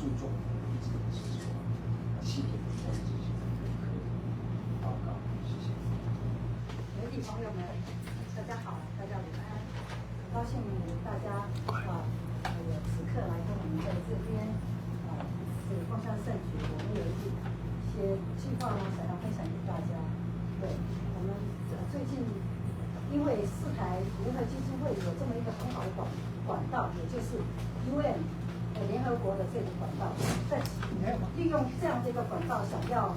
注重一直指出细节在这些可以报告，谢谢。媒体朋友们，大家好，大家午安，很高兴大家有此刻来跟我们在这边这个共襄盛举，我们有一些计划呢，想要分享给大家。对，我们最近因为四台联合基金会有这么一个很好的管道，也就是 UN 联合国的这个管道，在利用这样的一个管道，想要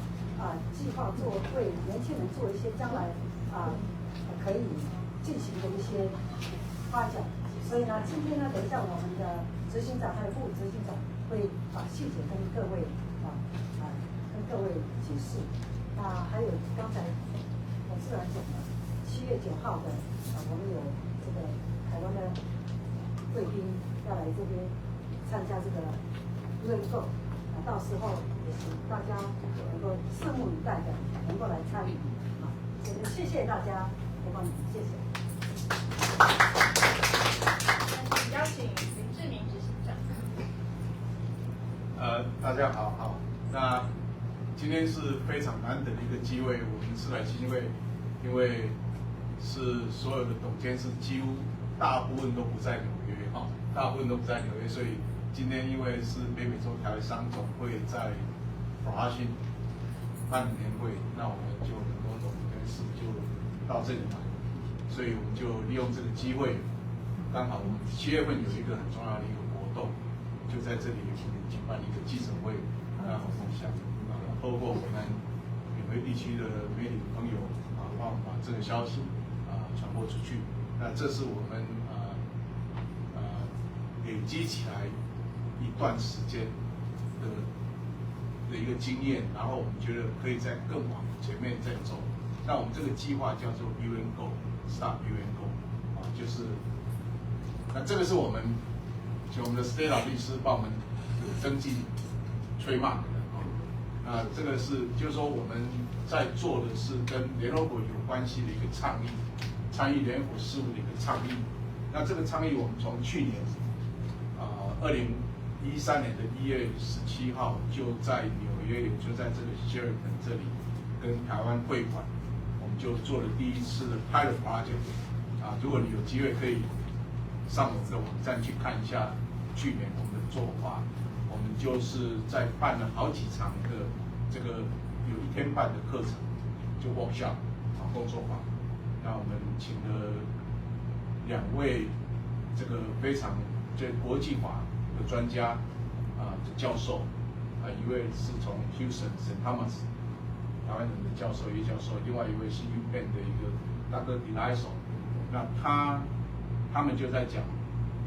计划为年轻人做一些将来可以进行的一些发展。所以呢，今天呢，等一下我们的执行长还有副执行长会把细节跟各位解释。还有刚才我自然讲的7月9号的我们有这个台湾的贵宾要来这边参加这个认购，到时候也请大家能够拭目以待的，能够来参与。谢谢大家，我帮你们，谢谢。邀请林志明执行长。大家好，那今天是非常难得的一个机会，我们四台基金会，因为是所有的董监事几乎大部分都不在纽约所以今天因为是北美洲台商总会在华盛顿办年会，那我们就很多董监事就到这里来，所以我们就利用这个机会，刚好我们7月份有一个很重要的一个活动，就在这里举办一个记者会，那我们想透过我们纽约地区的媒体朋友帮我们把这个消息传播出去。那这是我们累积起来一段时间的一个经验，然后我们觉得可以再更往前面再走。那我们这个计划叫做 UN Go Start UN Go 就是那这个是我们的 Stella 律师帮我们登记trademark的这个是就是说我们在做的是跟联合国有关系的一个倡议，参与联合国事务的一个倡议。那这个倡议我们从去年2013年的1月17号就在纽约，也就在这个 Sheraton 这里跟台湾会馆，我们就做了第一次的 pilot project 如果你有机会可以上我们的网站去看一下去年我们的做法。我们就是在办了好几场的这个有1天半的课程，就 workshop 工作坊。那我们请了2位这个非常国际化的专家教授一位是从 Houston St. Thomas 台湾人的教授叶教授，另外一位是 UPenn 的一个 Dr. Deliso。那他们就在讲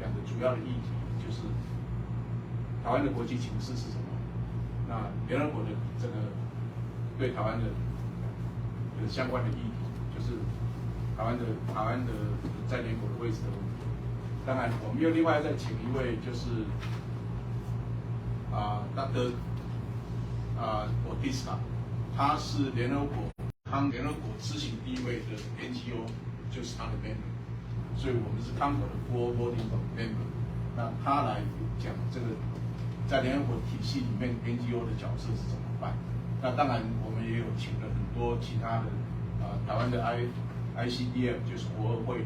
2个主要的议题，就是台湾的国际情势是什么？那联合国的这个对台湾的相关的议题，就是台湾的在联合国的位置的问题。当然，我们又另外再请一位就是Dr. Bautista， 他是联合国执行第1位的 NGO， 就是他的 member， 所以我们是康口的 boarding member。那他来讲这个在联合国体系里面 NGO 的角色是怎么办？那当然我们也有请了很多其他的台湾的 ICDF 就是国合会，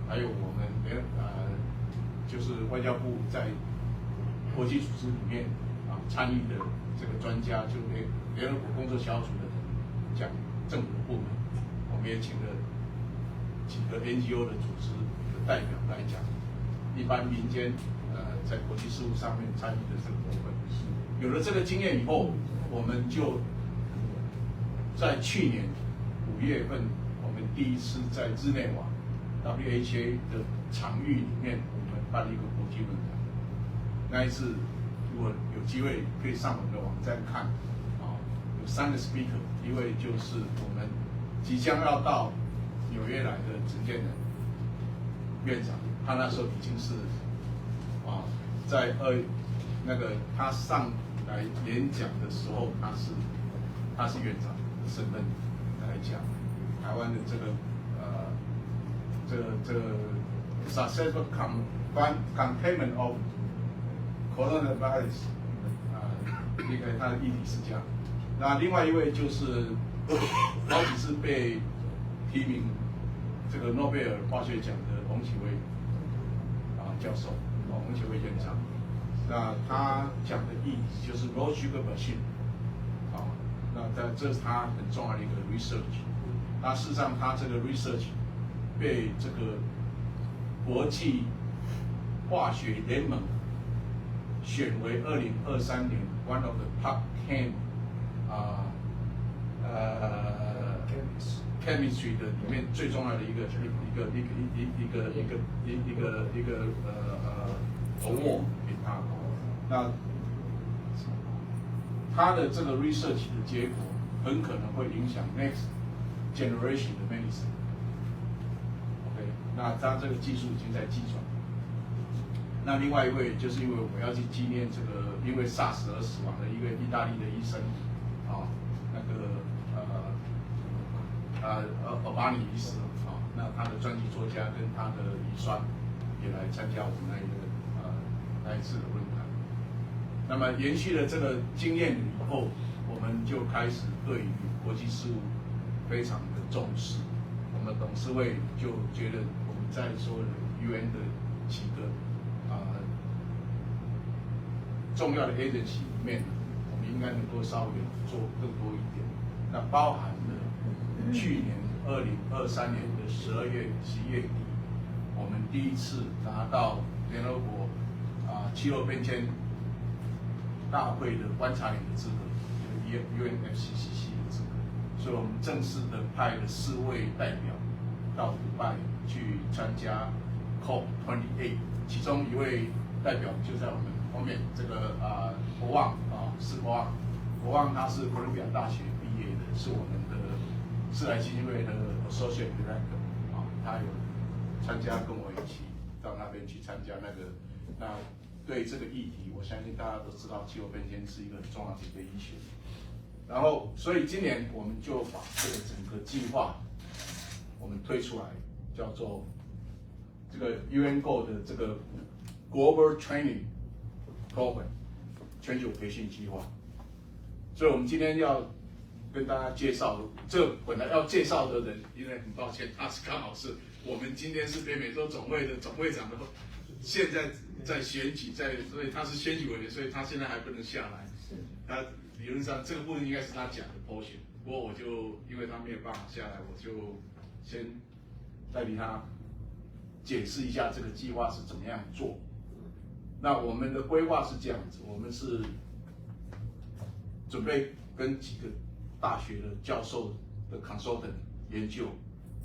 还有我们就是外交部在国际组织里面参与的这个专家，就联合国工作小组的讲政府的部门，我们也请了几个 NGO 的组织的代表来讲一般民间在国际事务上面参与的这个部分。有了这个经验以后，我们就在去年5月份，我们第一次在日内瓦 WHA 的场域里面，我们办了一个国际论坛。那一次如果有机会可以上我们的网站看有3个 speaker， 一位就是我们即将要到纽约来的陈建仁院长，他那时候已经是在他上来演讲的时候，他是院长的身份来讲台湾的这个 successful containment of coronavirus 应该他的议题是这样。那另外一位就是好几次被提名这个诺贝尔化学奖的翁启威教授，翁启威院长。那他讲的议题就是 raw sugar machine， 那这是他很重要的一个 research。那事实上，他这个 research 被这个国际化学联盟选为2023年 one of the top 10 chemistry 的里面最重要的一个 award 给他。那他的这个 research 的结果很可能会影响 next generation 的 medicine。OK， 那他这个技术已经在计算。那另外一位就是因为我要去纪念这个因为 SARS 而死亡的一位意大利的医生，那个奥巴尼医师，那他的专辑作家跟他的遗孀也来参加我们那一次的论坛。那么延续了这个经验以后，我们就开始对于国际事务非常的重视。我们董事会就觉得我们在所有的 UN 的几个重要的 agency 里面，我们应该能够稍微做更多一点。那包含了去年2023年的12月、11月底，我们第一次拿到联合国气候变迁大会的观察员的资格，就是 UNFCCC 的资格，所以我们正式的派了4位代表到迪拜去参加 COP28， 其中一位代表就在我们后面这个国旺是国旺，他是哥伦比亚大学毕业的，是我们的世来基金会的 Associate Director， 他有参加跟我一起到那边去参加那对这个议题，我相信大家都知道，气候变迁是一个很重要的一个医学。然后，所以今年我们就把这个整个计划我们推出来，叫做这个 UNGO 的这个 Global Training Program 全球培训计划。所以我们今天要跟大家介绍，这本来要介绍的人，因为很抱歉，他是刚好是我们今天是北美洲总会的总会长的，现在在选举，所以他是选举委员，所以他现在还不能下来。他理论上这个部分应该是他讲的 portion， 不过我就因为他没有办法下来，我就先代替他解释一下这个计划是怎么样做。那我们的规划是这样子，我们是准备跟几个大学的教授的 consultant 研究，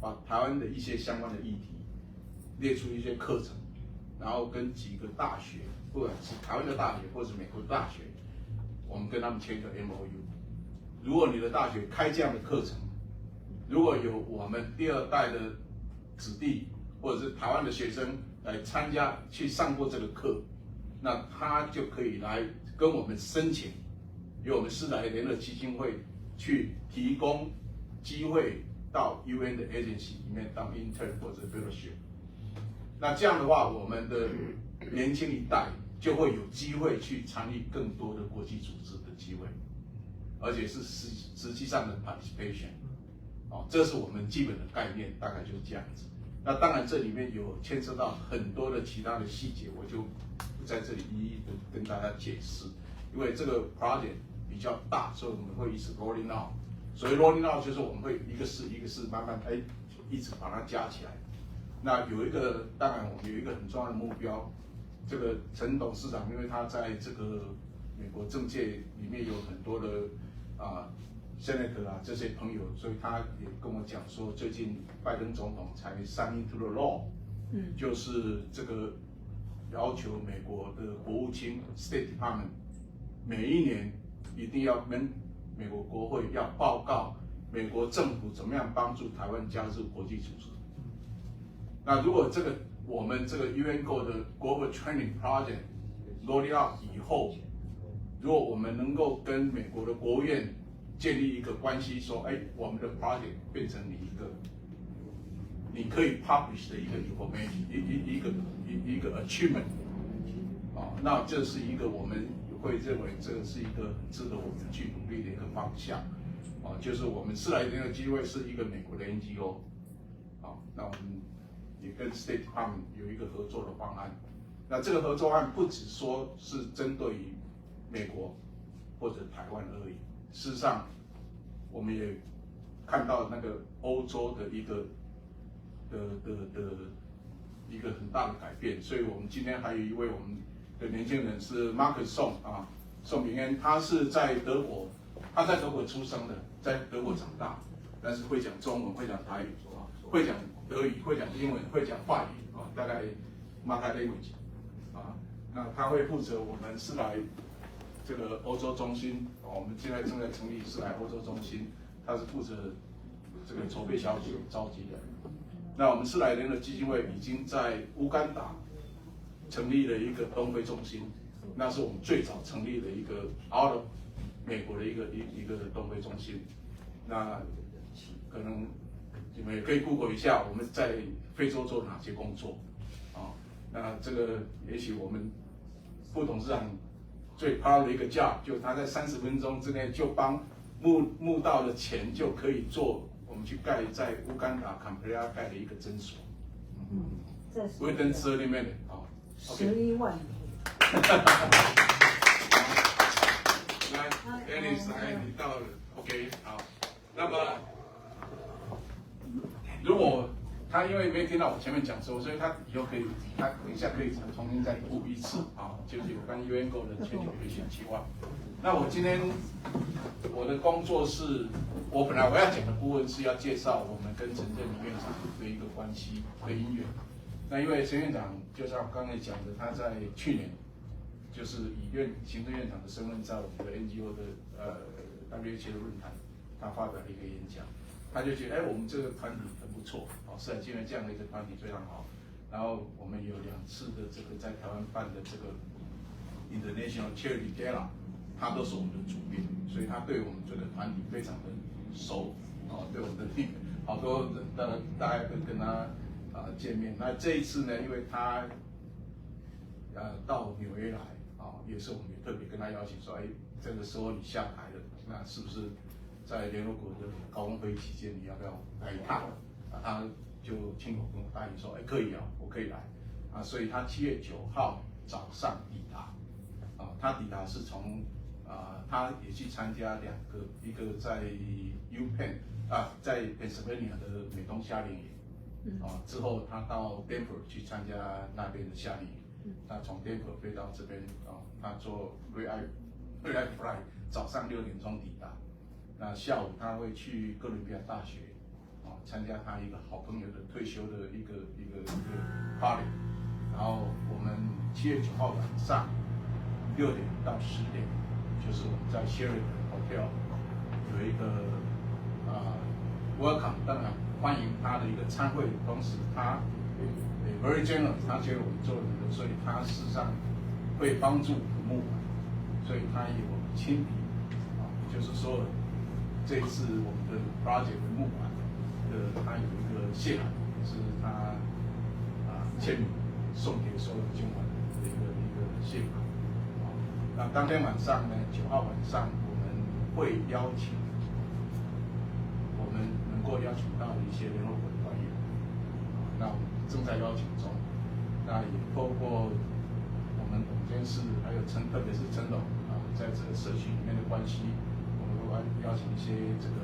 把台湾的一些相关的议题列出一些课程，然后跟几个大学，不管是台湾的大学或者是美国的大学，我们跟他们签个 MOU。如果你的大学开这样的课程，如果有我们第2代的子弟或者是台湾的学生来参加去上过这个课，那他就可以来跟我们申请，由我们世来联合基金会去提供机会到 UN 的 agency 里面当 intern 或者 fellowship。那这样的话，我们的年轻一代就会有机会去参与更多的国际组织的机会，而且是实际上的 participation。这是我们基本的概念，大概就是这样子。那当然这里面有牵涉到很多的其他的细节，我就不在这里一一的跟大家解释，因为这个 project 比较大，所以我们会一直 rolling out。所以 rolling out 就是我们会一个事慢慢一直把它加起来。那有一个，当然我们有一个很重要的目标，这个陈董事长，因为他在这个美国政界里面有很多的Senator 这些朋友，所以他也跟我讲说，最近拜登总统才 sign into the law， 就是这个要求美国的国务卿 State Department 每一年一定要跟美国国会要报告美国政府怎么样帮助台湾加入国际组织。那如果我们这个 UNGO 的 Global Training Project roll out 以后，如果我们能够跟美国的国务院建立一个关系，说，我们的 project 变成你可以 publish 的一个 information， 一个 achievement， 那这是一个我们会认为这是一个很值得我们去努力的一个方向。就是我们斯莱德基金会是一个美国的 NGO， 那我们也跟 State Department 有一个合作的方案。那这个合作案不只说是针对于美国或者台湾而已，事实上我们也看到那个欧洲的一个很大的改变，所以我们今天还有一位我们的年轻人是 Marcus 宋明恩，他是在德国，他在德国出生的，在德国长大，但是会讲中文，会讲台语，会讲德语，会讲英文，会讲法语大概 multi-language 那他会负责我们斯莱这个欧洲中心我们现在正在成立斯莱欧洲中心，他是负责这个筹备小组召集人。那我们斯莱联合基金会已经在乌干达成立了一个东非中心，那是我们最早成立的一个 out of 美国的一个东非中心。那可能你们也可以 Google 一下我们在非洲做哪些工作那这个也许我们副董事长最 proud 的一个 job， 就他在30分钟之内就帮募到的钱就可以做我们去盖在乌干达坎培拉盖的一个诊所。这是 Within 30 minutes 11万。来 ，Alice 来，你到了 ，OK， 好。那么，如果他因为没听到我前面讲说，所以他以后可以，他等一下可以重新再读一次就是有关 UNGO 的全球培训计划。那我今天我的工作是，我本来我要讲的部分是要介绍我们跟陈振明院长的一个关系的因缘。那因为陈院长就像我刚才讲的，他在去年就是以行政院长的身份，在我们的 NGO 的WHO 的论坛，他发表了一个演讲，他就觉得我们这个团体很不错斯莱基金会这样的一个团体非常好。然后我们有2次的这个在台湾办的这个 International Charity Gala， 他都是我们的主编，所以他对我们这个团体非常的熟对我们的好多人大家都跟他见面。那这一次呢，因为他到纽约来也是我们也特别跟他邀请说，这个时候你下台了，那是不是在联合国的高峰会议期间，你要不要来一趟？他就亲口跟我答应说，可以我可以来所以他7月9号早上抵达他抵达是从他也去参加2个，一个在 UPenn 在 Pennsylvania 的美东夏令营之后他到 Denver 去参加那边的夏令营，他从 Denver 飞到这边他坐 Red Eye Flight 早上6点钟抵达，那下午他会去哥伦比亚大学参加他一个好朋友的退休的一个 party， 然后我们7月9号晚上6点到10点，就是我们在 Sheraton Hotel 有一个welcome， 当然欢迎他的一个参会，同时他very generous， 他觉得我们做人的，所以他事实上会帮助募款，所以他有亲笔就是说这一次我们的 project 的募款他有一个谢函，是他签名送给所有捐款的一个谢函那当天晚上呢，9号晚上我们会邀请我们能够邀请到一些联合国的官员那我们正在邀请中，那也透过我们董监事还有特别是陈董在这个社区里面的关系，我们会邀请一些这个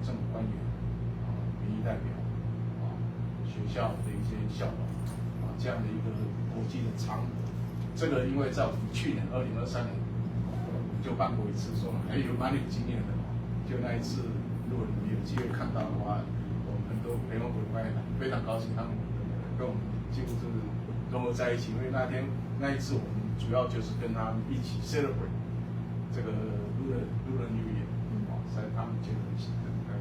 政府官员民意代表学校的一些校董这样的一个国际的场合。这个因为在我们去年2023年就办过一次，说有蛮有经验的就那一次，如果你们有机会看到的话，我们很多联合国的官员非常高兴，他们跟我们几乎是融合在一起。因为那一次我们主要就是跟他们一起 celebrate 这个 Lunar New Year， 所以他们觉得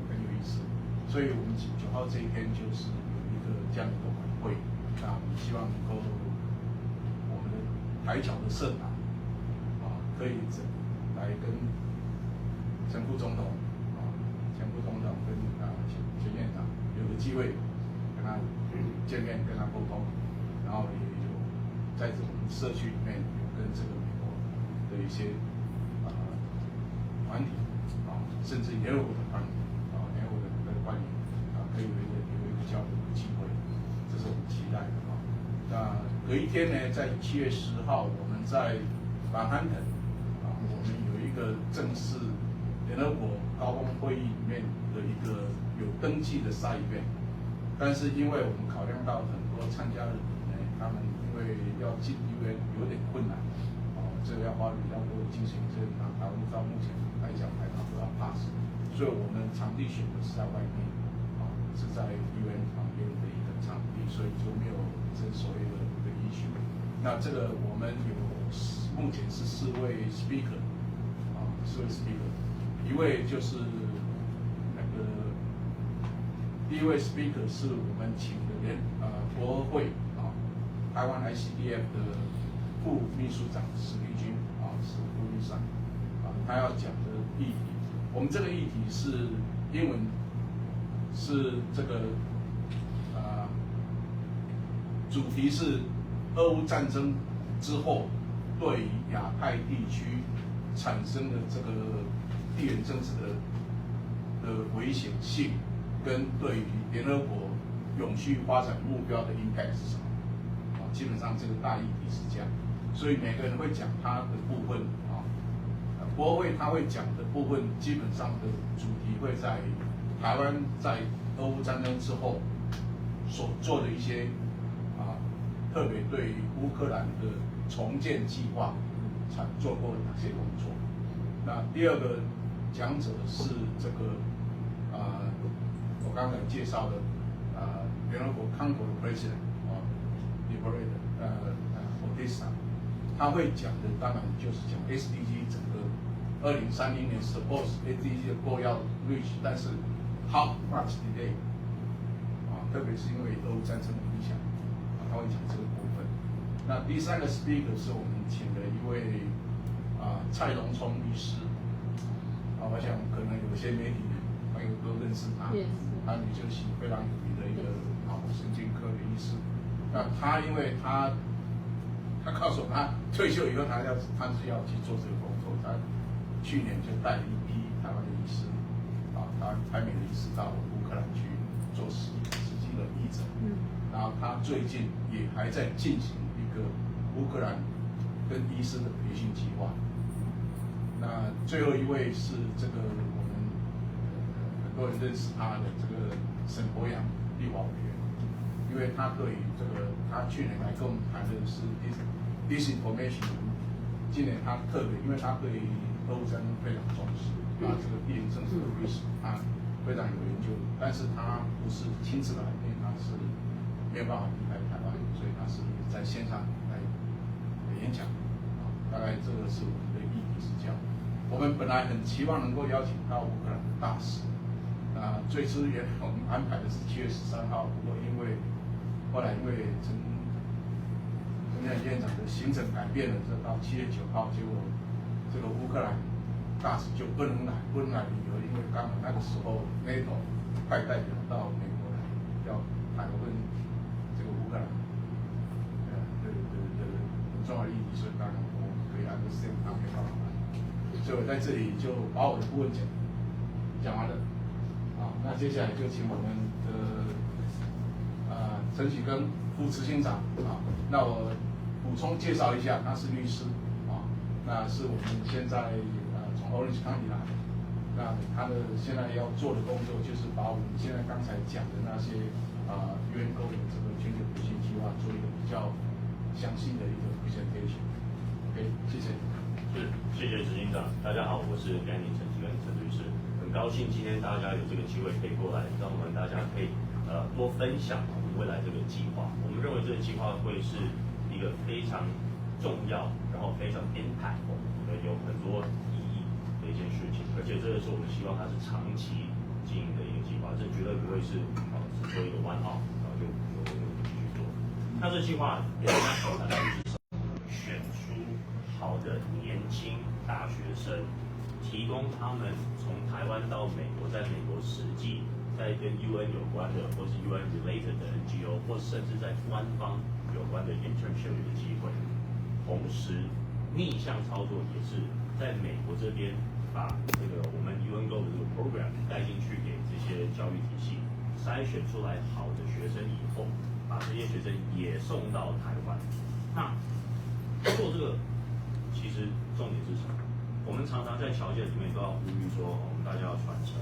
很有意思。所以我们9号这一天就是有一个这样的一个晚会，那我们希望能够我们的台侨的社党可以来跟陈副总统跟前院长有个机会跟他见面，跟他沟通，然后也有在这种社区里面有跟这个美国的一些团体甚至联合国的团体联合国的官员可以有一个交流的机会，这是我们期待的那隔一天呢，在7月10号，我们在曼哈顿我们有一个正式联合国高峰会议里面的一个有登记的side event，但是因为我们考量到很多参加的人呢，他们因为要进UN有点困难，这个要花比较多的精神，所以台湾到目前来讲还拿不到 pass， 所以我们场地选的是在外面，是在UN旁边的一个场地，所以就没有这所谓的issue。那这个我们目前是4位 speaker， 4位 speaker， 一位就是第一位 speaker 是我们请的国会台湾 ICDF 的副秘书长史立军是副秘书长他要讲的议题，我们这个议题是英文，是这个主题是俄乌战争之后对于亚太地区产生的这个地缘政治的危险性，跟对于联合国永续发展目标的impact是什么？基本上这个大议题是这样，所以每个人会讲他的部分国会他会讲的部分，基本上的主题会在台湾在俄乌战争之后所做的一些特别对于乌克兰的重建计划做过哪些工作。那第二个讲者是这个我刚才介绍的联合国康国的 President Liberator Odessa， 他会讲的当然就是讲 SDG 整个2030年 suppose SDG 的 goal 要 reach， 但是 how much delay 特别是因为俄乌战争的影响他会讲这个部分。那第三个 speaker 是我们请的一位蔡荣聪医师我想可能有些媒体朋友都认识他，他女救系非常有名的一个脑神经科的医师。那他因为他告诉我他退休以后他是要去做这个工作，他去年就带了一批台湾的医师台美的医师到乌克兰去做实际的医诊，然后他最近也还在进行一个乌克兰跟医师的培训计划。那最后一位是这个我们很多人认识他的这个沈伯洋立法委员，因为他对于这个他去年来跟我们谈的是 disinformation， 今年他特别因为他对俄乌战争非常重视，这个地缘政治的历史他非常有研究，但是他不是亲自来，因为他是没有办法离开台湾，所以他是在线上来演讲大概这个是我们的议题是这样。我们本来很期望能够邀请到乌克兰的大使，最初原来我们安排的是7月13号，不过后来因为陈院长的行程改变了，这到7月9号，结果这个乌克兰大使就不能来的理由，因为刚好那个时候 NATO 派代表到美国来，要谈论这个乌克兰的很重要的议题，所以当然我可以按照时间安排到来。所以我在这里就把我的部分讲完了，那接下来就请我们的陈启庚副执行长那我补充介绍一下，他是律师那是我们现在从 Orange County 来，那他的现在要做的工作就是把我们现在刚才讲的那些员工的这个全球培训计划做一个比较详细的一个 presentation。OK， 谢谢。谢谢执行长，大家好，我是甘宁陈启庚陈律师，很高兴今天大家有这个机会可以过来，让我们大家可以多分享我们未来这个计划。我们认为这个计划会是一个非常重要，然后非常 impact 有很多意义的一件事情，而且这个是我们希望它是长期经营的一个计划，这绝对不会是只做一个one off，然后就继续做。那这计划给大家考察的是选出好的年轻大学生，提供他们从台湾到美国，在美国实际在跟 UN 有关的，或是 UN related 的 NGO， 或甚至在官方有关的 internship 的机会。同时，逆向操作也是在美国这边把这个我们 UNGO 的这个 program 带进去给这些教育体系，筛选出来好的学生以后，把这些学生也送到台湾。那做这个其实重点是什么？我们常常在侨界里面都要呼吁说，我们大家要传承，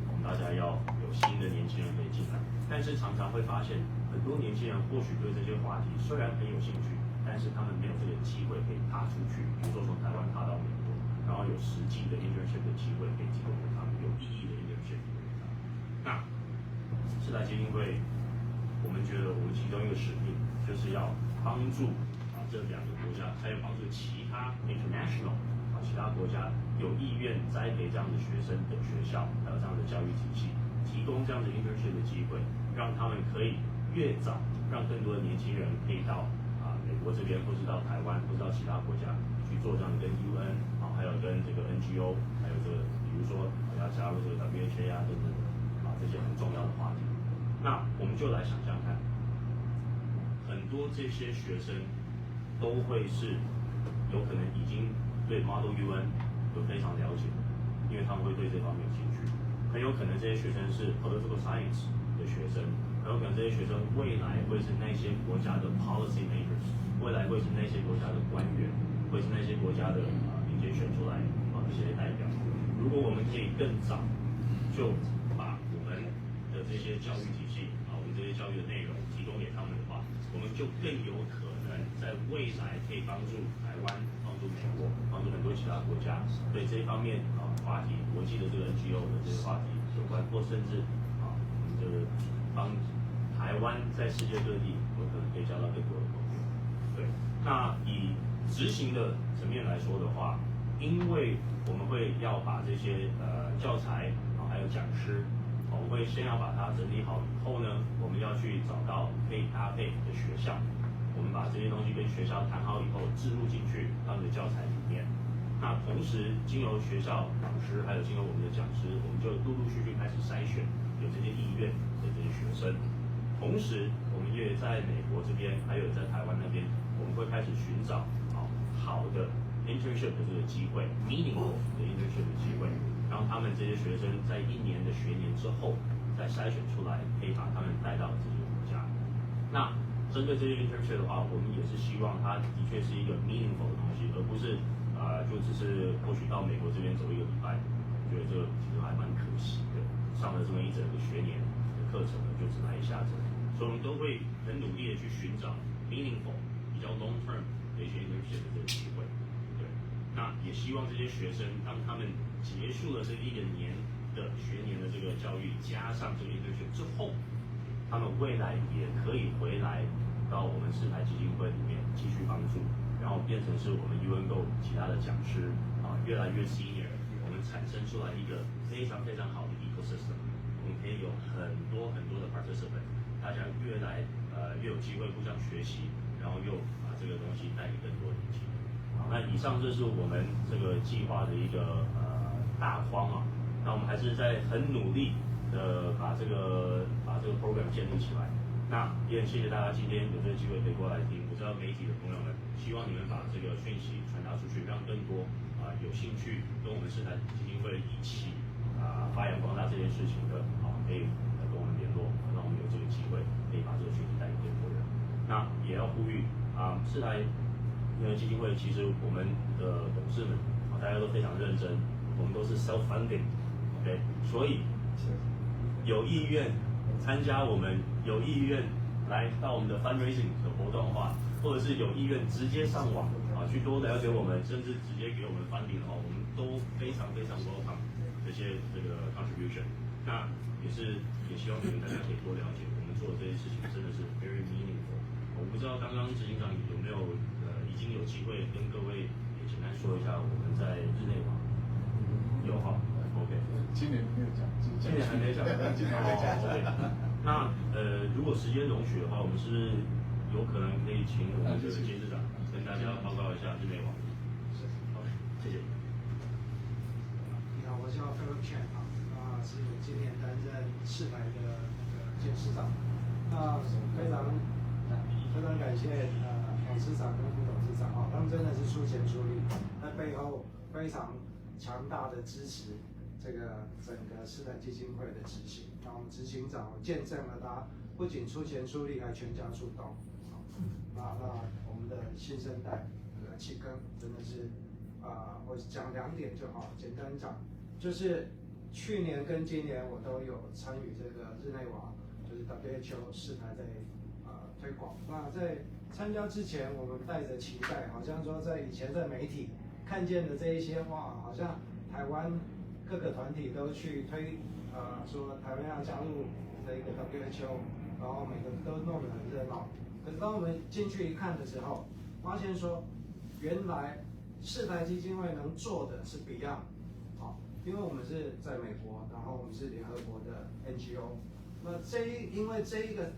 我们大家要有新的年轻人可以进来。但是常常会发现，很多年轻人或许对这些话题虽然很有兴趣，但是他们没有这个机会可以踏出去，比如说从台湾踏到美国，然后有实际的 internship 的机会可以提供给他们，有意义的 internship 提供给他们。那世代基金会，我们觉得我们其中一个使命就是要帮助这2个国家，还有帮助其他 international 其他国家有意愿栽培这样的学生的学校，还有这样的教育体系，提供这样的 internship 的机会，让他们可以越早，让更多的年轻人可以到美国这边，或是到台湾，或是到其他国家去做这样的跟 UN 还有跟这个 NGO， 还有这个比如说要加入这个 WHA 等等这些很重要的话题。那我们就来想象看，很多这些学生都会是有可能已经对 Model UN 有非常了解，因为他们会对这方面有兴趣。很有可能这些学生是 political science 的学生，很有可能这些学生未来会是那些国家的 policy makers， 未来会是那些国家的官员，会是那些国家的民间选出来这些代表。如果我们可以更早就把我们的这些教育体系我们这些教育的内容提供给他们的话，我们就更有可能在未来可以帮助台湾、帮助美国、帮助很多其他国家对这方面话题、国际的这个 NGO 的这些话题有关，或甚至我们就是帮台湾在世界各地有可能可以交到更多的朋友。对，那以执行的层面来说的话，因为我们会要把这些教材还有讲师，我们会先要把它整理好以后呢，我们要去找到可以搭配的学校，我们把这些东西跟学校谈好以后，置入进去他们的教材里面。那同时，经由学校老师，还有经由我们的讲师，我们就陆陆续续开始筛选有这些意愿的这些学生。同时，我们也在美国这边，还有在台湾那边，我们会开始寻找好的 internship 的这个机会 ，meaningful 的 internship 的机会，让他们这些学生在1年的学年之后，再筛选出来，可以把他们带到这些国家。那针对这些 internship 的话，我们也是希望它的确是一个 meaningful 的东西，而不是就只是或许到美国这边走1个礼拜，我觉得这个其实还蛮可惜的，上了这么一整个学年的课程呢，就只来一下子。所以我们都会很努力的去寻找 meaningful 比较 long term 的一些 internship 的这个机会。对，那也希望这些学生当他们结束了这1个年的学年的这个教育，加上这个 internship 之后，他们未来也可以回来到我们世台基金会里面继续帮助，然后变成是我们 UNGO 其他的讲师越来越 senior， 我们产生出来一个非常非常好的 ecosystem， 我们可以有很多很多的 participant， 大家越有机会互相学习，然后又把这个东西带给更多的年轻人。好，那以上这是我们这个计划的一个大框那我们还是在很努力的把这个 program 建立起来。那也很谢谢大家今天有这个机会可以过来听。我知道媒体的朋友们，希望你们把这个讯息传达出去，让更多有兴趣跟我们世台基金会一起发扬光大这件事情的可以跟我们联络，让我们有这个机会可以把这个讯息带给更多人。那也要呼吁世台基金会，其实我们的董事们大家都非常认真，我们都是 self-funding，OK， 所以有意愿参加我们，有意愿来到我们的 fundraising 的活动的话，或者是有意愿直接上网去多了解我们，甚至直接给我们 funding 的话，我们都非常非常 welcome 这个 contribution。那也希望你们大家可以多了解我们做的这些事情，真的是 very meaningful。我不知道刚刚执行长有没有已经有机会跟各位也简单说一下我们在日内瓦有OK。今年没有讲，今年还没讲，今年还没讲。对。那如果时间容许的话，我们是有可能可以请我们的监事长跟大家报告一下日内瓦。好，谢谢。你好，我叫 Philip Chen 是今年担任世台的监事长。非常感谢董事长跟副董事长他们真的是出钱出力，在背后非常强大的支持这个整个世台基金会的执行。那我们执行长见证了他不仅出钱出力，还全家出动。那我们的新生代启根真的是我讲2点就好，简单讲，就是去年跟今年我都有参与这个日内瓦，就是 WHO 世台在推广。那在参加之前，我们带着期待，好像说在以前在媒体看见的这一些好像台湾各个团体都去推说台湾要加入这个 WHO， 然后每个都弄得很热闹。可是当我们进去一看的时候，发现说原来世台基金会能做的是 Beyond， 因为我们是在美国，然后我们是联合国的 NGO， 那因为这一个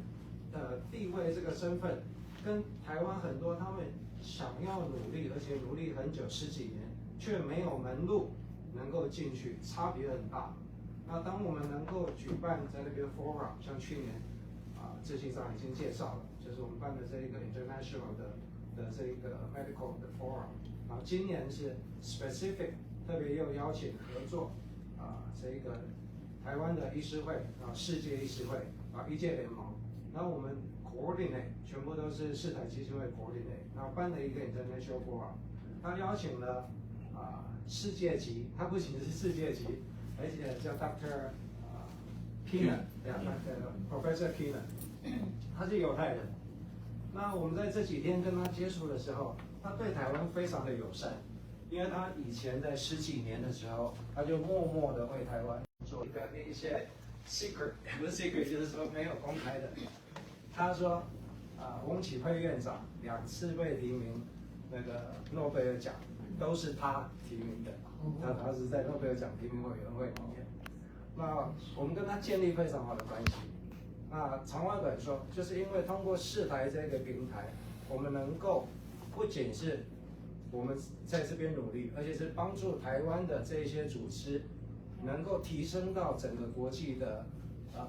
地位这个身份，跟台湾很多他们想要努力，而且努力很久10几年，却没有门路能够进去，差别很大。那当我们能够举办在那边 forum， 像去年执行长已经介绍了，就是我们办的这一个 international 的这一个 medical 的 forum， 然后今年是 specific， 特别又邀请合作这一个台湾的医师会世界医师会医界联盟，然后我们 coordinate 全部都是世台基金会 coordinate， 然后办了一个 international forum， 他邀请了世界级，他不仅是世界级，而且叫 Dr. Keenan，Professor Keenan， 他是犹太人。那我们在这几天跟他接触的时候，他对台湾非常的友善，因为他以前在10几年的时候，他就默默的为台湾做一些 secret， 不是 secret， 就是说没有公开的。他说，翁启慧院长2次被提名那个诺贝尔奖，都是他提名的，他是在诺贝尔奖提名委员会里面。那我们跟他建立非常好的关系。那长话短说，就是因为通过世台这个平台，我们能够不仅是我们在这边努力，而且是帮助台湾的这一些组织能够提升到整个国际的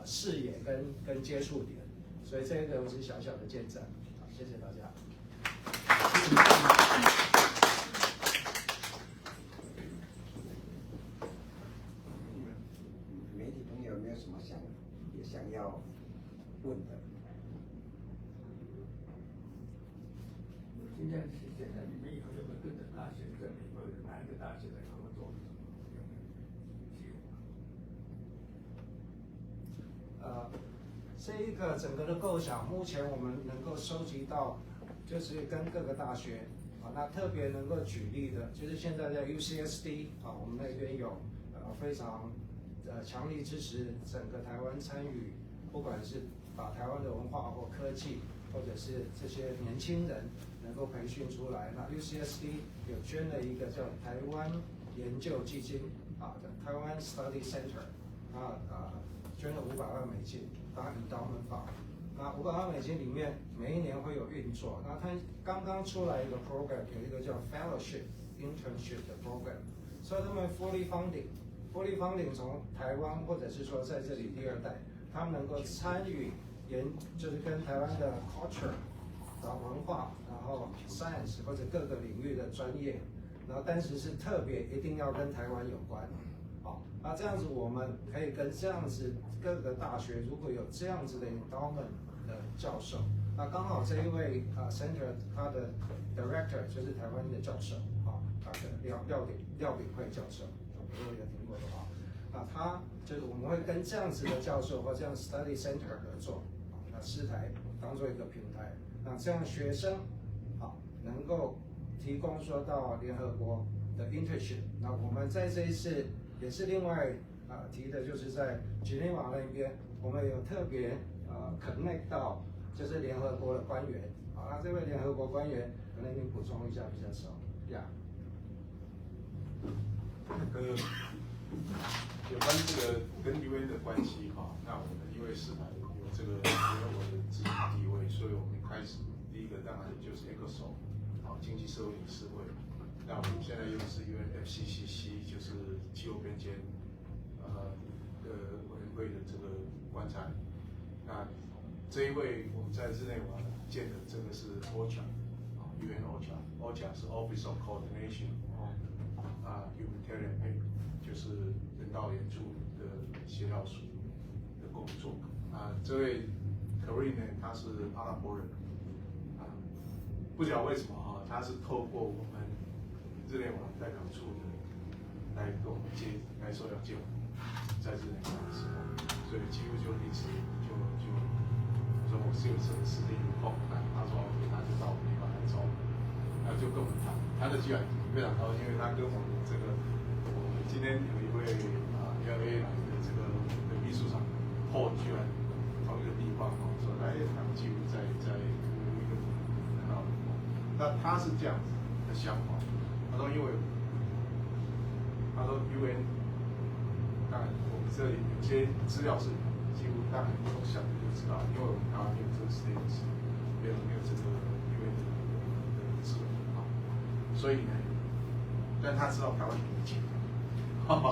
视野跟接触点。所以这个我是小小的见证。好，谢谢大家。媒体朋友有没有什么想要问的？今天是现在你们以后就会跟着大学跟美国的哪一个大学在合作？这一个整个的构想，目前我们能够收集到，就是跟各个大学那特别能够举例的，就是现在在 UCSD 我们那边有非常强力支持整个台湾参与，不管是把台湾的文化或科技，或者是这些年轻人能够培训出来。那 UCSD 有捐了一个叫台湾研究基金的台湾 Study Center， 捐了500万美金当endowment fund。那500万美金里面每一年会有运作。那它刚刚出来一个 program， 有一个叫 fellowship internship 的 program， 所以他们 fully funding 从台湾或者是说在这里第2代，他们能够参与就是跟台湾的 culture， 然后文化，然后 science 或者各个领域的专业，然后但是是特别一定要跟台湾有关。那这样子我们可以跟这样子各个大学如果有这样子的 endowment 的教授，那刚好这一位center 他的 director 就是台湾的教授他的廖炳慧教授，如果有听过的话，那他就是我们会跟这样子的教授或这样 study center 合作，那世台当做一个平台，那这样学生能够提供说到联合国的 internship， 那我们在这一次也是另外提的，就是在日内瓦那边，我们有特别connect 到就是联合国的官员，那这位联合国官员可能您补充一下比较少呀。有关这个跟 UN 的关系那我们因为世台有这个联合国的执行地位，所以我们开始第一个当然就是 ECOSOC 经济社会理事会。那我们现在又是 UNFCCC， 就是气候变迁委员会的这个观察。那这一位我们在日内瓦见的这个是 OCHA， UN OCHA 是 Office of Coordination Humanitarian Aid， 就是人道援助的协调署的工作。这位 Corinne 呢，他是阿拉伯人，不晓得为什么他是透过我们日内瓦代表处的来跟我们来说要接我们在日内瓦的时候，所以几乎就一直就说我是有什么事情有空，他说 OK， 他就到我们地方来找我们，然后就跟我们谈，他的机会非常高，因为他跟我们这个我们今天有一位LA 来的这个秘书长Paul居然同一个地方说来他们几乎在一个那他是这样子的想法，他说因为他说 UN， 当然我们这里有些资料是几乎大概从小就知道，因为我们台湾没有这个 status， 没有这个 UN 的资源所以呢，但他知道台湾有钱，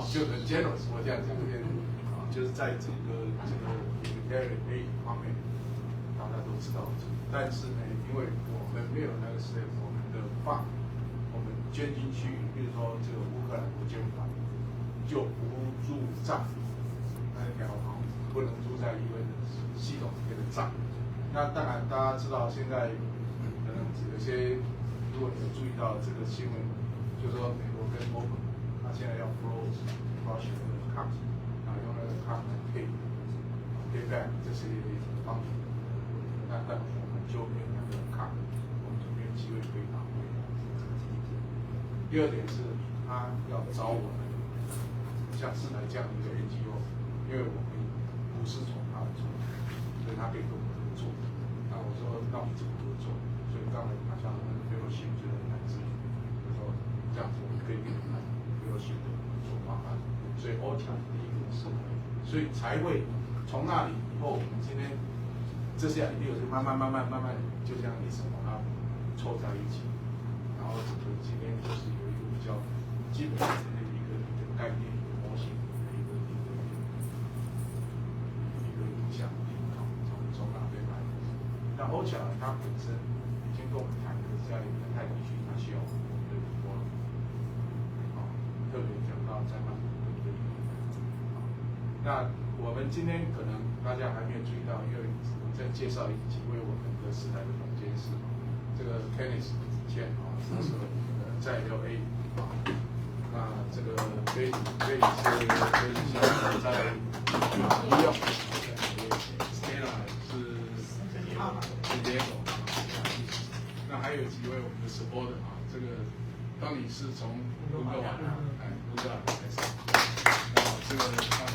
就很 generous， 我这样讲就是在整个humanitarian aid 方面，大家都知道，但是呢，因为我们没有那个 status， 我们的fund我们捐进去，比如说这个乌克兰国捐款就不入账，那条不能入在UN的系统里面的账。那当然大家知道现在可能有些，如果你有注意到这个新闻，就说美国跟欧盟，他现在要 froze Russia 的 account， 用那个 account 来pay back 这些方面，那我们就没有那个 account， 我们就没有机会可以拿回来。第二点是，他要找我们，像是来这样一个 NGO， 因为我们不是从他做，所以他可以跟我们合作。那我说，那我们怎么合作？所以刚才好像fellowship就很难咨询，就说这样子我们可以给你们fellowship的做方案。所以 OCHA 第一个是，所以才会从那里以后，我们今天这些 idea 就慢慢就这样一直把它凑在一起。然后整个今天就是有一个比较基本的一个概念、一个模型的一个影响力，从哪边来的？那OCHA它本身已经跟我们谈的，在亚太地区它需要我们的活动，特别讲到在曼谷的那我们今天可能大家还没有注意到，因为我再介绍几位我们的时代的总监事，这个 Kenneth 他是在LA 那这个菲是在New York，Stella 是联手，那还有几位我们的 supporter 这个当你是从温哥华温哥华开始，这个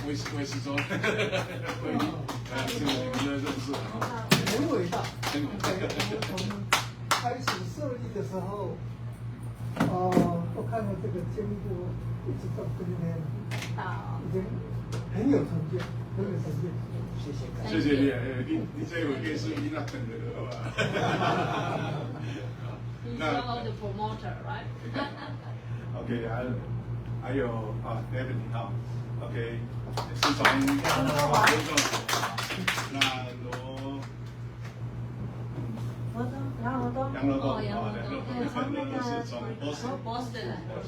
威斯州，这个你们认识很伟大，很伟大。从开始设立的时候，我看到这个监督一直到今天，已经很有成就，很有成就。谢谢你这有电视机那等着的吧？He's one of the promoter, right? OK， 还有David 你好 ，OK， 是从杨乐华工作，那杨乐东是从Boston 来的，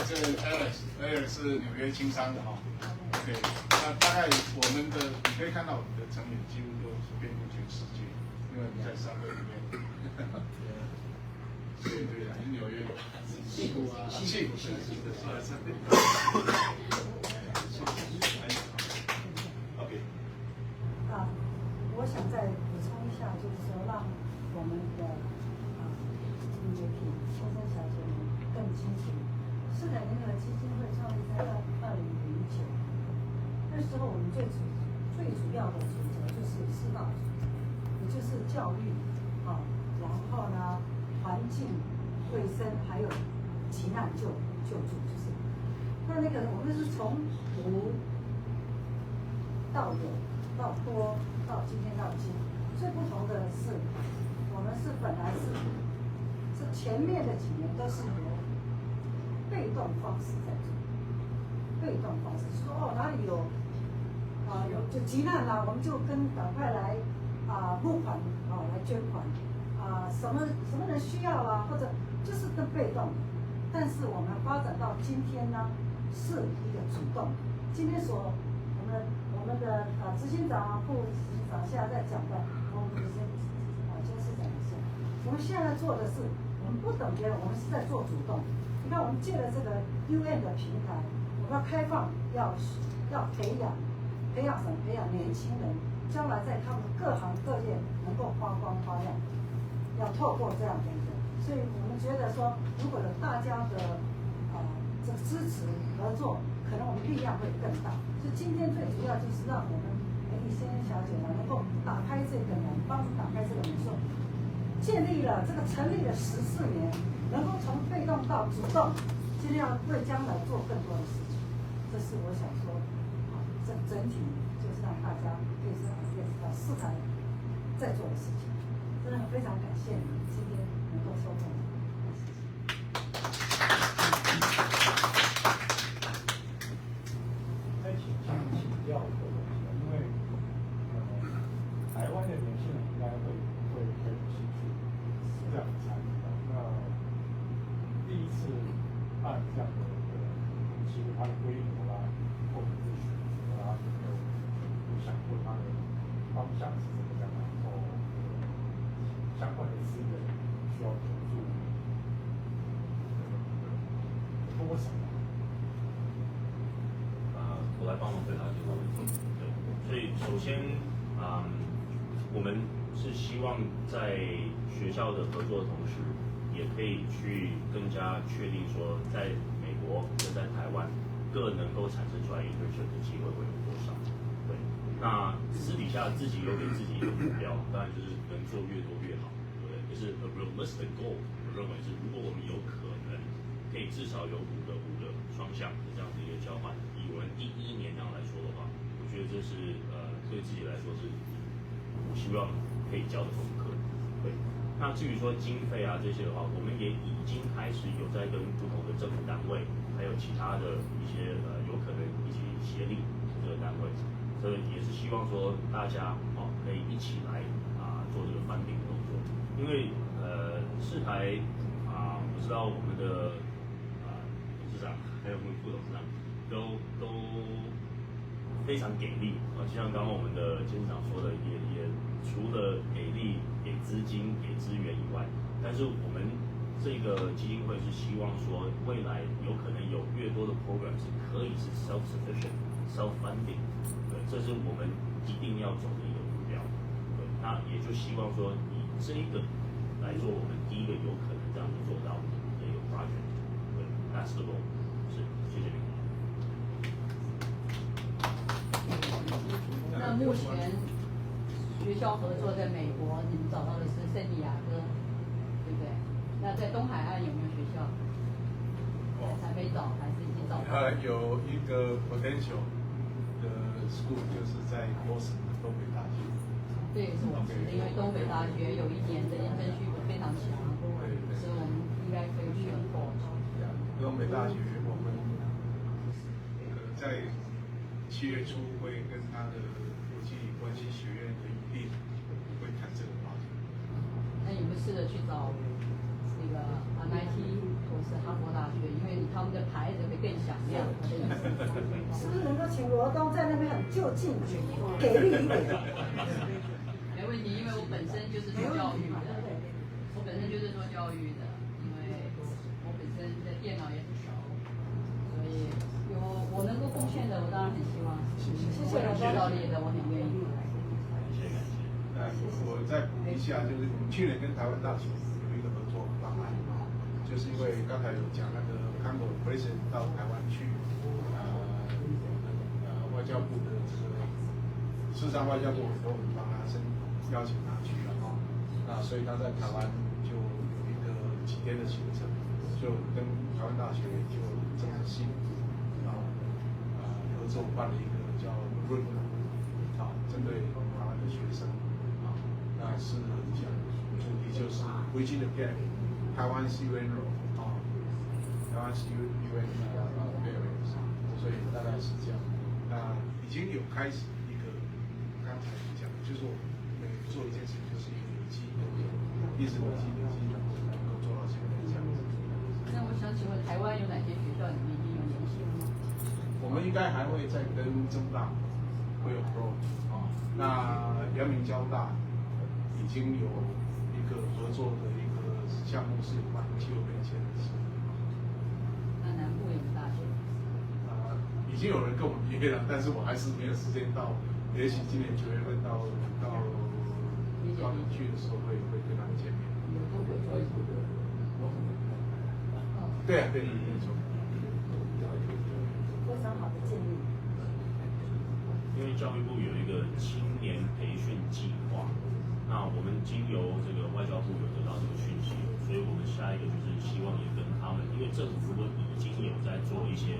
这个 Alex 是纽约青商的OK， 那大概我们的你可以看到我们的成员几乎都是遍布全世界，因为在3个里面。对，纽约，戏谷是。OK。我想再补充一下，就是说让我们的音乐品先生小姐们更清楚，世改联合基金会创立在2009，那时候我们最主要的主责就是4大主责，也就是教育，然后呢环境、卫生，还有急难救助，就是那个我们是从无到有到多到今天到今，最不同的是，我们是本来是前面的几年都是由被动方式在做，被动方式说哪里有有就急难啦，我们就赶快来募款来捐款，什么人需要啊，或者就是更被动。但是我们发展到今天呢，是一个主动。今天我们的执行长、副执行长现在在讲的，我们这些监事长一下，我们现在做的是，我们不等别人，我们是在做主动。你看，我们借了这个 UN 的平台，我们要开放，要培养什么？培养年轻人，将来在他们各行各业能够发光发亮。要透过这样的一个，所以我们觉得说，如果有大家的这个支持合作，可能我们力量会更大。所以今天最主要就是让我们美丽仙小姐呢能够打开这个门，帮我们打开这个门，说成立了14年，能够从被动到主动，尽量为将来做更多的事情。这是我想说，整体就是让大家可以认识到4台在做的事情。真的非常感谢你们今天能够收看。再请教一个问题，因为台湾的年轻人应该会很有兴趣这样的参与的。那第一次办这样的机会，它的规模啦，或者是选择啦，有想过它的方向是怎么样，然后相关的资源需要投入多少？我来帮忙回答这个问题。对，所以首先我们是希望在学校的合作的同时，也可以去更加确定说，在美国跟在台湾各能够产生出来 internship 的机会会有多少。对，那私底下自己有给自己一个目标，当然就是能做越多越好，对不对？就是 a realistic goal， 我认为是如果我们有可能可以至少有5个双向的这样的一个交换，以我们第1年这样来说的话，我觉得这是对自己来说是希望可以教的功课。对，那至于说经费啊这些的话，我们也已经开始有在跟不同的政府单位，还有其他的一些有可能一起协力这个单位，所以也是希望说大家可以一起来做这个翻顶的动作，因为4台我知道我们的董事长还有我们副董事长都非常给力就像刚刚我们的监事长说的，也除了给力、给资金、给资源以外，但是我们这个基金会是希望说，未来有可能有越多的 program 是可以是 self-sufficient、self-funding， 对，这是我们一定要走的一个目标。对，那也就希望说以这一个来做我们第一个有可能这样子做到的一个 project。对 ，that's the goal。是，谢谢你。那目前学校合作在美国，你们找到的是圣地亚哥，对不对？那在东海岸有没有学校？还没找，还是已经找到？有一个 potential 的 school 就是在波士顿东北大学。这也是我们因为东北大学有1年的internship非常强，所以我们应该可以去很多。东北大学我们在7月初会跟他的国际关系学院的一定会谈这个话题。那你们试着去找那个 MIT 或是哈佛大学，因为他们的牌子会更响亮。是不是能够请罗东在那边很就近，给力一点？没问题，因为我本身就是做教育的，我本身就是做教育的，因为我本身的电脑也很熟，所以有我能够贡献的，我当然很希望。谢谢罗道理的，我很愿意。我再补一下，就是我们去年跟台湾大学有一个合作方案就是因为刚才有讲那个康狗 president 到台湾去，外交部的这个，事实上外交部和我们帮他邀请他去了那所以他在台湾就有一个几天的行程，就跟台湾大学就正式性合作办了一个叫 RUN 针对台湾的学生那是讲主题就是 Bridging the Gap， 台湾是 UN role 台湾是 UN barriers， 所以大概是这样。那已经有开始一个刚才讲的，就是我们每做一件事情就是一个有机的一直累积，能够做到现在这样子。那我想请问，台湾有哪些学校你们已经有联系了吗？我们应该还会再跟中大会有 pro 啊，那阳明交大已经有一个合作的一个项目是把气候变迁的事。那南部有大学？已经有人跟我们约了，但是我还是没有时间到，也许今年9月份到高雄去的时候会跟他们见面。对啊，对，没错。非常好的建议。因为教育部有一个青年培训计划，那我们经由这个外交部有得到这个讯息，所以我们下一个就是希望也跟他们，因为政府如果已经有在做一些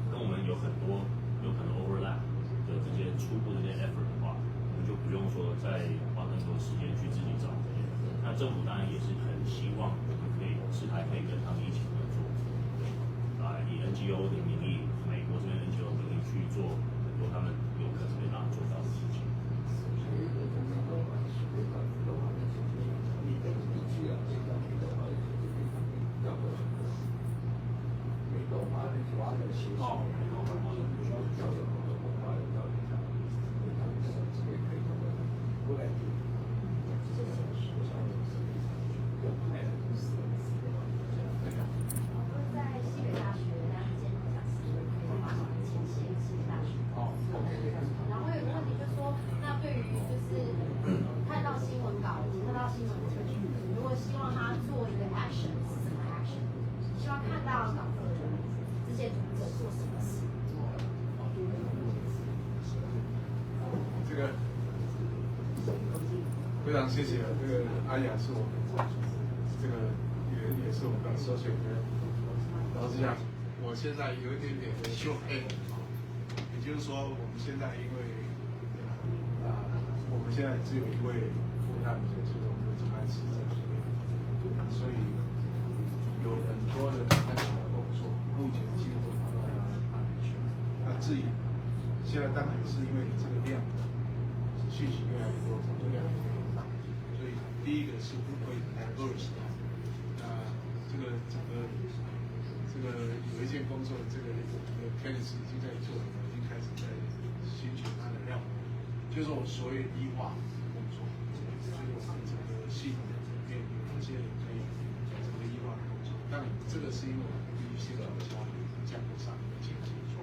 跟我们有很多有可能 overlap 的这些初步的这些 effort 的话，我们就不用说再花更多时间去自己找这些。那政府当然也是很希望我们可以还可以跟他们一起合作，以 NGO 的名义，美国这边 NGO 的名义去做很多他们有可能没办法做到的事情。在西北大学担任兼任讲师，可以帮忙前线西北大学。然后有个问题就是说，那对于就是看到新闻稿，看到新闻文，如果希望他做一个 action 是什么 action？ 希望看到稿的这些读者做什么事？这个非常谢谢这个阿雅是我们这个也是我们的首选人。老实讲，我现在有一点点羞愧也就是说，我们现在因为我们现在只有一位副探，就是我们的总干事在这边，所以有很多的总干事的工作，目前几乎都跑到那里去。那至于现在当然是因为这个量讯息越来越多，工作量越来越大，所以第一个是会 diverse 这个整个有一件工作，这个 Kenneth 已经在做，已经开始在寻求它的量，就是我所谓医化工作，就是我们整个系统里面有哪些人可以整个医化的工作。当然，这个是因为我们必须先从家里架构上进行做，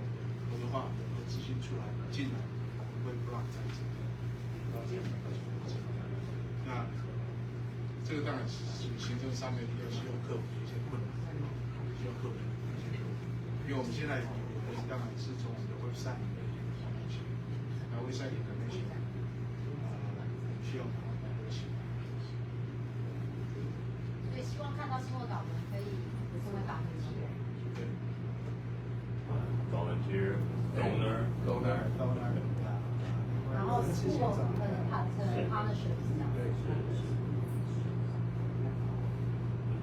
否则的话，很多资讯出来进来，我们会不让在这个这样的过程。那这个当然是行政上面比较需要克服一些困难，需要克服。因为我们现在当然是从我们的 website 里面放进去，那 website 里的那些需要把它改起来。所以希望看到新闻稿的可以成为导人机人。对。Volunteer, donor. 然后是我们的 partnership 是这样。对。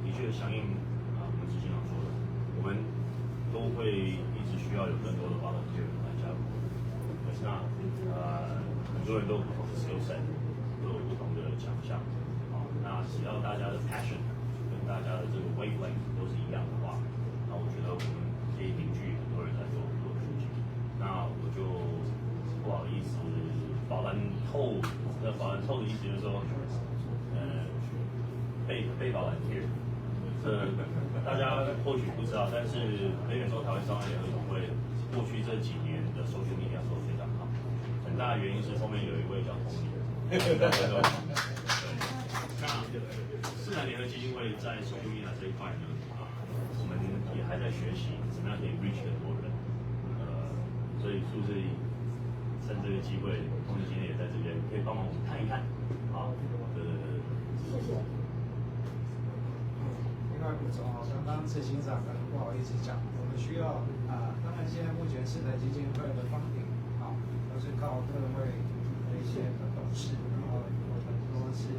的确，响应我们执行长说的，我们都会一直需要有更多的 volunteer 来加入。那很多人都有不同的 skill set， 都有不同的强项。那只要大家的 passion 跟大家的这个 wavelength 都是一样的话，那我觉得我们可以凝聚很多人来做很多事情。那我就不好意思，保蓝透的意思就是说，被保蓝贴。大家或许不知道，但是北美洲台湾商业联合总会过去这几年的social media做得非常好，很大的原因是后面有一位叫童年。那自然联合基金会在social media这一块呢，我们也还在学习怎么样可以 reach 很多人。所以是不是趁这个机会，童年今天也在这边，可以帮忙我们看一看，好，谢谢。另外补充刚刚执行长可能不好意思讲，我们需要当然现在目前世代基金会的方顶都是靠各位的一些董事，然后有很多是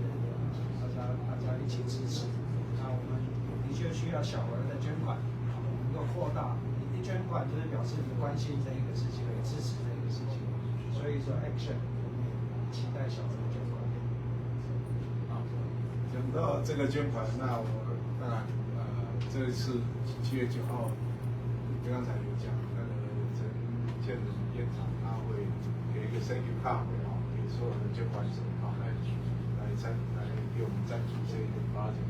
大家一起支持。那我们的确需要小额的捐款，能够扩大。你捐款就是表示你关心这一个事情，也支持这一个事情。所以说 action， 我们也期待小额的捐款。就讲到这个捐款，那我当然这一次7月9号，刚才有讲那个陈建仁院长他会给一个 thank you card 给所有的捐款者来给我们赞助这一个 project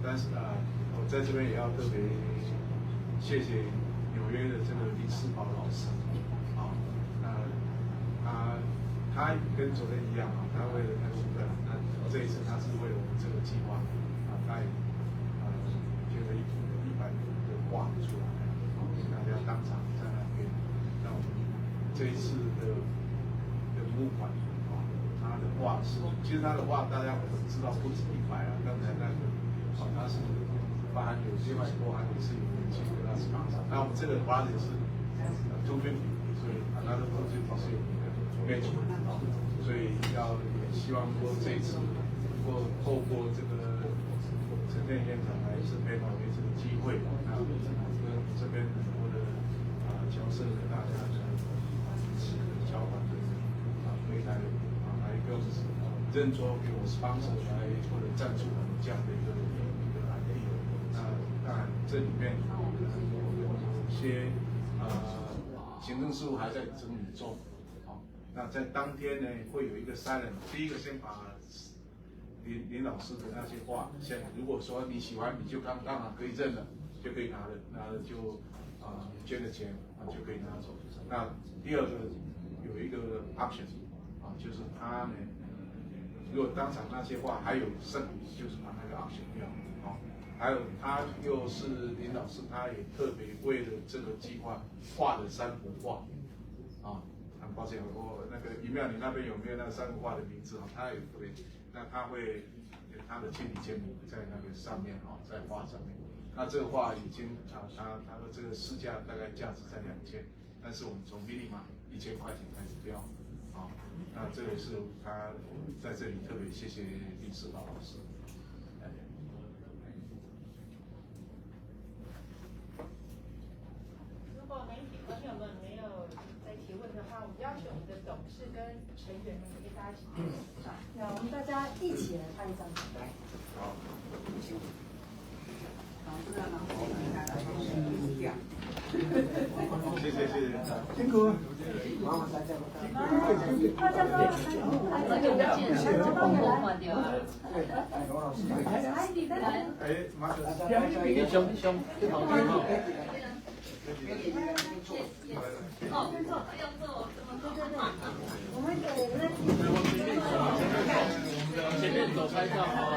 但是我在这边也要特别谢谢纽约的这个林世宝老师他跟昨天一样他为了那个那这一次他是为了我们这个计划他也捐了100的画出来，给大家当场在那边，那我们这一次的募款他的画是，其实他的画大家可能知道不止100刚才那个他是包含有另外包含也是有人去跟他是帮场，那我们这个画也是250，所以他的250是有一个match，所以也希望说这一次能够透过这个陈建院长来是陪我们这个机会，那跟这边很多的侨社的大家的侨团的可以来跟我们认桌给我 sponsor 来或者赞助我们这样的一个案例。那当然这里面有些行政事务还在整理中。那在当天呢，会有一个 silent， 第一个先把林老师的那些话，如果说你喜欢，你就刚好可以认了，就可以拿了就捐了钱就可以拿走。那第二个有一个 option 就是他呢，如果当场那些话还有剩余，就是把那个 option 掉还有他又是林老师，他也特别为了这个计划画了3幅画很抱歉，我那个一妙，你那边有没有那个3幅画的名字他也会，那他会有他的亲笔签名在那个上面在画上面。那这个画已经他的这个市价大概价值在2000，但是我们从minimum1000块钱开始标那这个是他在这里特别谢谢林世宝老师。如果媒体朋友们没有再提问的话，我们要求我们的董事跟成员们给大家一起拍照。那我们大家一起来拍一张照。好，谢谢，辛苦。麻烦大家。大家都那个文件是红红换掉啊。罗老师。麻烦大家。胸，最好最好。我们给那前面走拍照好啊。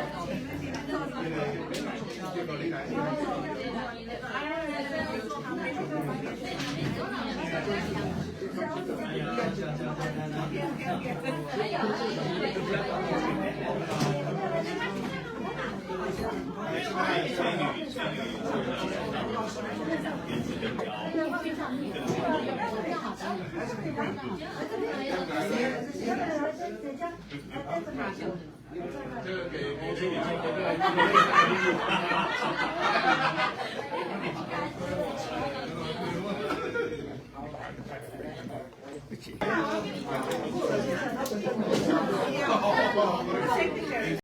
这个给不起。